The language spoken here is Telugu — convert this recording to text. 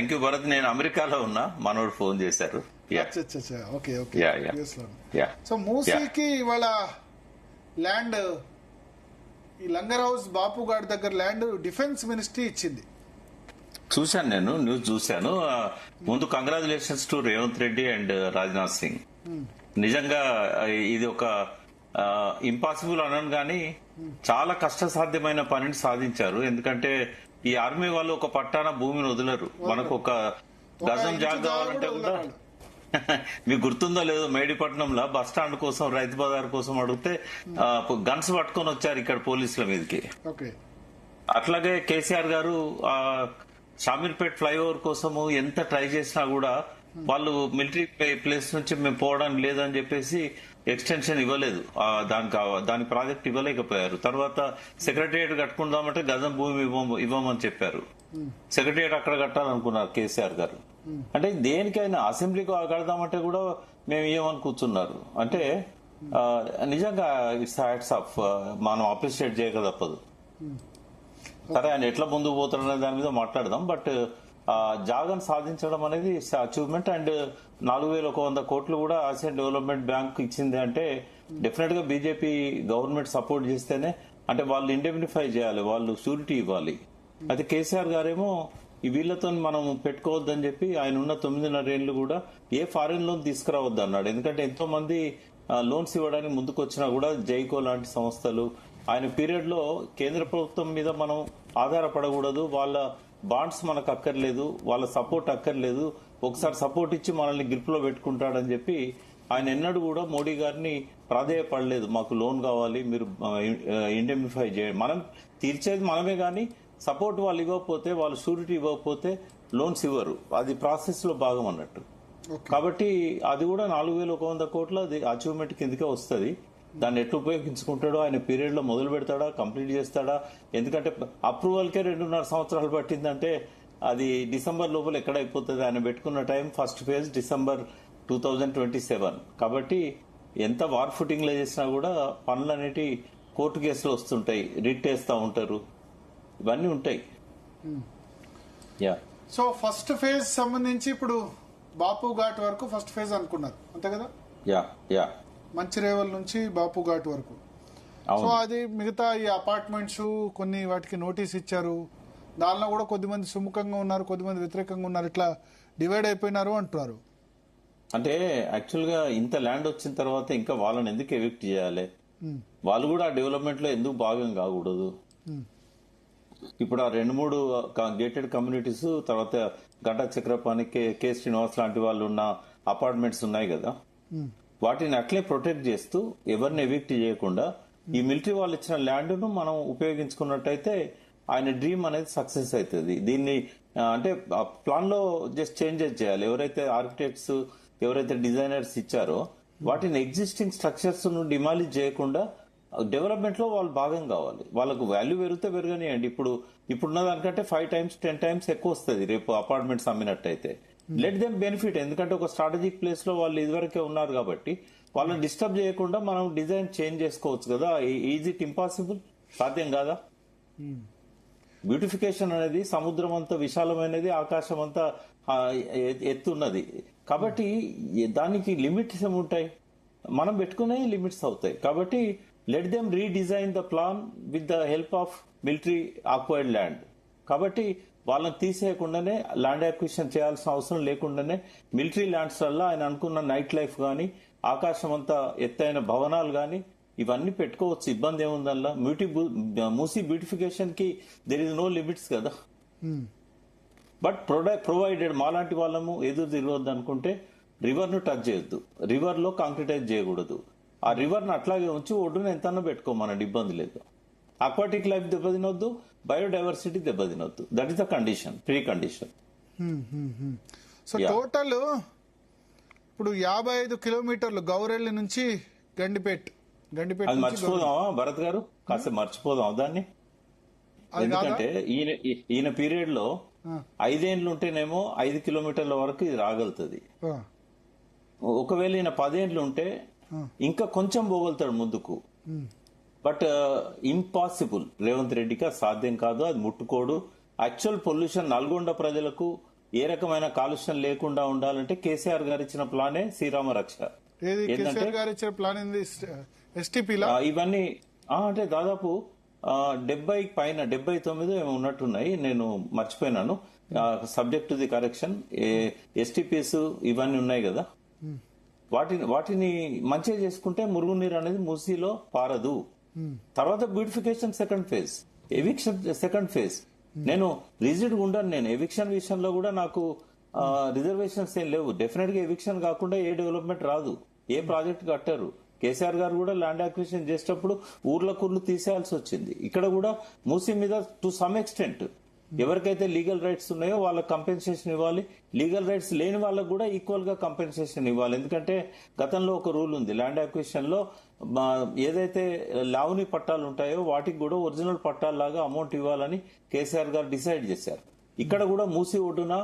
Thank you Bharat. నేను అమెరికాలో ఉన్నా, మనోడు ఫోన్ చేశారు. Okay okay. Yeah yeah yeah so మూసీకి ఇవాళ ల్యాండ్, ఈ లంగర్ హౌస్ బాపు గారి దగ్గర ల్యాండ్ డిఫెన్స్ మినిస్ట్రీ ఇచ్చింది. చూశాను, నేను న్యూస్ చూశాను. ముందు congratulations to Revanth Reddy and Rajnath Singh. నిజంగా ఇది ఒక ఇంపాసిబుల్ అనను కానీ చాలా కష్టసాధ్యమైన పనిని సాధించారు. ఎందుకంటే ఈ ఆర్మీ వాళ్ళు ఒక పట్టాన భూమిని వదలరు. మనకు ఒక గజం జాగ్ కావాలంటే కూడా మీకు గుర్తుందో లేదో, మేడిపట్నంలో బస్ స్టాండ్ కోసం, రైతు బజార్ కోసం అడిగితే గన్స్ పట్టుకొని వచ్చారు ఇక్కడ పోలీసుల మీదకి. అట్లాగే కేసీఆర్ గారు షామీర్పేట్ ఫ్లైఓవర్ కోసము ఎంత ట్రై చేసినా కూడా వాళ్ళు మిలిటరీ ప్లేస్ నుంచి మేము పోవడానికి లేదని చెప్పేసి ఎక్స్టెన్షన్ ఇవ్వలేదు, దాని ప్రాజెక్ట్ ఇవ్వలేకపోయారు. తర్వాత సెక్రటరియట్ కట్టుకుందామంటే గజం భూమి ఇవ్వమని చెప్పారు. సెక్రటరియట్ అక్కడ కట్టాలనుకున్నారు కేసీఆర్ గారు. అంటే దేనికైనా అసెంబ్లీకి కడదామంటే కూడా మేము ఇవ్వమని కూర్చున్నారు. అంటే నిజంగా ఇట్స్ హ్యాట్స్ ఆఫ్, మనం అప్రిషియేట్ చేయక తప్పదు. సరే, ఆయన ఎట్లా ముందుకు పోతారనే దాని మీద మాట్లాడదాం. బట్ జాగన్ సాధించడం అనేది అచీవ్మెంట్. అండ్ 4100 కోట్లు కూడా ఆసియన్ డెవలప్మెంట్ బ్యాంక్ ఇచ్చింది అంటే డెఫినెట్ గా బీజేపీ గవర్నమెంట్ సపోర్ట్ చేస్తేనే, అంటే వాళ్ళు ఇండెమ్నిఫై చేయాలి, వాళ్ళు షూరిటీ ఇవ్వాలి. అయితే కేసీఆర్ గారేమో ఈ వీళ్లతో మనం పెట్టుకోవద్దని చెప్పి ఆయన ఉన్న 9.5 ఏళ్లు కూడా ఏ ఫారిన్ లోన్ తీసుకురావద్దు అన్నాడు. ఎందుకంటే ఎంతో మంది లోన్స్ ఇవ్వడానికి ముందుకు వచ్చినా కూడా జైకో లాంటి సంస్థలు, ఆయన పీరియడ్ లో కేంద్ర ప్రభుత్వం మీద మనం ఆధారపడకూడదు, వాళ్ళ బాండ్స్ మనకు అక్కర్లేదు, వాళ్ళ సపోర్ట్ అక్కర్లేదు, ఒకసారి సపోర్ట్ ఇచ్చి మనల్ని గ్రిప్ లో పెట్టుకుంటాడని చెప్పి ఆయన ఎన్నడూ కూడా మోడీ గారిని ప్రాధేయపడలేదు. మాకు లోన్ కావాలి, మీరు ఇండెమ్నిఫై చేయండి, మనం తీర్చేది మనమే, కానీ సపోర్ట్ వాళ్ళు ఇవ్వకపోతే, వాళ్ళు షూరిటీ ఇవ్వకపోతే లోన్స్ ఇవ్వరు. అది ప్రాసెస్ లో భాగం అన్నట్టు. కాబట్టి అది కూడా 4100 కోట్ల అచీవ్మెంట్ కిందకే వస్తుంది. దాన్ని ఎట్లా ఉపయోగించుకుంటాడో, ఆయన పీరియడ్ లో మొదలు పెడతాడా, కంప్లీట్ చేస్తాడా? ఎందుకంటే అప్రూవల్ కే 2.5 సంవత్సరాలు పట్టిందంటే అది డిసెంబర్ లోపల ఎక్కడ అయిపోతుంది. ఆయన పెట్టుకున్న టైం ఫస్ట్ ఫేజ్ డిసెంబర్ 2027. కాబట్టి ఎంత వార్ ఫుటింగ్ లో చేసినా కూడా పనులు అనేటి కోర్టు కేసులు వస్తుంటాయి, రిట్ వేస్తా ఉంటారు, ఇవన్నీ ఉంటాయి. యా. సో ఫస్ట్ ఫేజ్ సంబంధించి ఇప్పుడు బాపు ఘాట్ వరకు ఫస్ట్ ఫేజ్ అనుకున్నారు, అంతే కదా? Yeah yeah. మంచిరేవల్ నుంచి బాపు ఘాట్ వరకు. సో అది మిగతా ఈ అపార్ట్మెంట్స్ కొన్ని వాటికి నోటీస్ ఇచ్చారు. దానిలో కూడా కొద్దిమంది సుముఖంగా ఉన్నారు, కొద్దిమంది వ్యతిరేకంగా ఉన్నారు, ఇట్లా డివైడ్ అయిపోయినారు అంటున్నారు. అంటే యాక్చువల్ గా ఇంత ల్యాండ్ వచ్చిన తర్వాత ఇంకా వాళ్ళని ఎందుకు ఎవిక్ట్ చేయాలి? వాళ్ళు కూడా ఆ డెవలప్మెంట్ లో ఎందుకు భాగం కాకూడదు? ఇప్పుడు ఆ 2-3 గేటెడ్ కమ్యూనిటీస్, తర్వాత గంటా చక్రపాణి, కె శ్రీనివాస్ లాంటి వాళ్ళు ఉన్న అపార్ట్మెంట్స్ ఉన్నాయి కదా, వాటిని అట్లే ప్రొటెక్ట్ చేస్తూ ఎవరిని ఎవిక్ట్ చేయకుండా ఈ మిలిటరీ వాళ్ళు ఇచ్చిన ల్యాండ్ ను మనం ఉపయోగించుకున్నట్టయితే ఆయన డ్రీమ్ అనేది సక్సెస్ అవుతుంది. దీన్ని అంటే ప్లాన్ లో జస్ట్ చేంజెస్ చేయాలి. ఎవరైతే ఆర్కిటెక్ట్స్, ఎవరైతే డిజైనర్స్ ఇచ్చారో వాటిని ఎగ్జిస్టింగ్ స్ట్రక్చర్స్ ను డిమాలిష్ చేయకుండా డెవలప్మెంట్ లో వాళ్ళు భాగం కావాలి. వాళ్ళకు వాల్యూ పెరిగితే పెరగనియండి. ఇప్పుడున్న దానికంటే 5 times 10 times ఎక్కువ వస్తుంది రేపు అపార్ట్మెంట్స్ అమ్మినట్టయితే. Let them benefit. ఎందుకంటే ఒక స్ట్రాటజిక్ ప్లేస్ లో వాళ్ళు ఇదివరకే ఉన్నారు కాబట్టి వాళ్ళని డిస్టర్బ్ చేయకుండా మనం డిజైన్ చేంజ్ చేసుకోవచ్చు కదా. Is it impossible? సాధ్యం కాదా? బ్యూటిఫికేషన్ అనేది సముద్రం అంతా విశాలమైనది, ఆకాశం అంతా ఎత్తున్నది. కాబట్టి దానికి లిమిట్స్ ఏముంటాయి? మనం పెట్టుకునే లిమిట్స్ అవుతాయి. కాబట్టి let them redesign the plan with the help of military acquired land. కాబట్టి వాళ్ళని తీసేయకుండానే, ల్యాండ్ అక్విజిషన్ చేయాల్సిన అవసరం లేకుండానే మిలిటరీ ల్యాండ్స్ వల్ల ఆయన అనుకున్న నైట్ లైఫ్ గానీ, ఆకాశం అంతా ఎత్తైన భవనాలు గానీ ఇవన్నీ పెట్టుకోవచ్చు. ఇబ్బంది ఏముందల్లా? మూసీ బ్యూటిఫికేషన్ కి దెర్ ఇస్ నో లిమిట్స్ కదా. బట్ ప్రొవైడెడ్ మాలాంటి వాళ్ళము ఎదురు తిరగొద్దు అనుకుంటే రివర్ ను టచ్ చేయొద్దు, రివర్ లో కాంక్రిటైజ్ చేయకూడదు. ఆ రివర్ ను అట్లాగే ఉంచి ఒడ్డున ఎంతనో పెట్టుకోమనండి, ఇబ్బంది లేదు. అక్వాటిక్ లైఫ్ దెబ్బతినొద్దు, బయోడైవర్సిటీ దెబ్బతినొద్దు. That is the condition, precondition. So total ఇప్పుడు 55 కిలోమీటర్లు గౌరెల్లి నుంచి గండిపేట్. అది మర్చిపోదామా భరత్ గారు? కాస్త మర్చిపోదాం దాన్ని. ఎందుకంటే ఈయన పీరియడ్ లో 5 ఏళ్ళు ఉంటేనేమో 5 కిలోమీటర్ల వరకు ఇది రాగలుగుతుంది. ఒకవేళ ఈయన 10 ఏళ్ళు ఉంటే ఇంకా కొంచెం పోగలుగుతాడు ముందుకు. But impossible. రేవంత్ రెడ్డికి సాధ్యం కాదు, అది ముట్టుకోడు. యాక్చువల్ పొల్యూషన్ నల్గొండ ప్రజలకు ఏ రకమైన కాలుష్యం లేకుండా ఉండాలంటే కేసీఆర్ గారు ఇచ్చిన ప్లానే శ్రీరామ రక్ష. ఏది ఏంటంటే కేసీఆర్ గారు ఇచ్చిన ప్లాన్ ఏంది? ఎస్టీపీలా? ఇవన్నీ అంటే దాదాపు 70 పైన 79 ఏమో ఉన్నట్టున్నాయి, నేను మర్చిపోయినాను. Subject to the correction. STPs ఇవన్నీ ఉన్నాయి కదా, వాటిని మంచిగా చేసుకుంటే మురుగునీరు అనేది మూసీలో పారదు. తర్వాత beautification second phase, eviction second phase. నేను రిజిడ్ గా ఉండను. నేను ఎవిక్షన్ విషయంలో కూడా నాకు రిజర్వేషన్స్ ఏం లేవు. డెఫినెట్ గా ఎవిక్షన్ కాకుండా ఏ డెవలప్మెంట్ రాదు, ఏ ప్రాజెక్ట్ కట్టారు. కేసీఆర్ గారు కూడా ల్యాండ్ అక్విజిషన్ చేసేటప్పుడు ఊర్లు తీసేయాల్సి వచ్చింది. ఇక్కడ కూడా మూసీ మీద టు సమ్ ఎక్స్టెంట్ ఎవరికైతే లీగల్ రైట్స్ ఉన్నాయో వాళ్ళకి కంపెన్సేషన్ ఇవ్వాలి, లీగల్ రైట్స్ లేని వాళ్ళకు కూడా ఈక్వల్ గా కంపెన్సేషన్ ఇవ్వాలి. ఎందుకంటే గతంలో ఒక రూల్ ఉంది, ల్యాండ్ అక్విజిషన్ లో ఏదైతే లావుని పట్టాలు ఉంటాయో వాటికి కూడా ఒరిజినల్ పట్టాల్లాగా అమౌంట్ ఇవ్వాలని కేసీఆర్ గారు డిసైడ్ చేశారు. ఇక్కడ కూడా మూసీ ఒడ్డున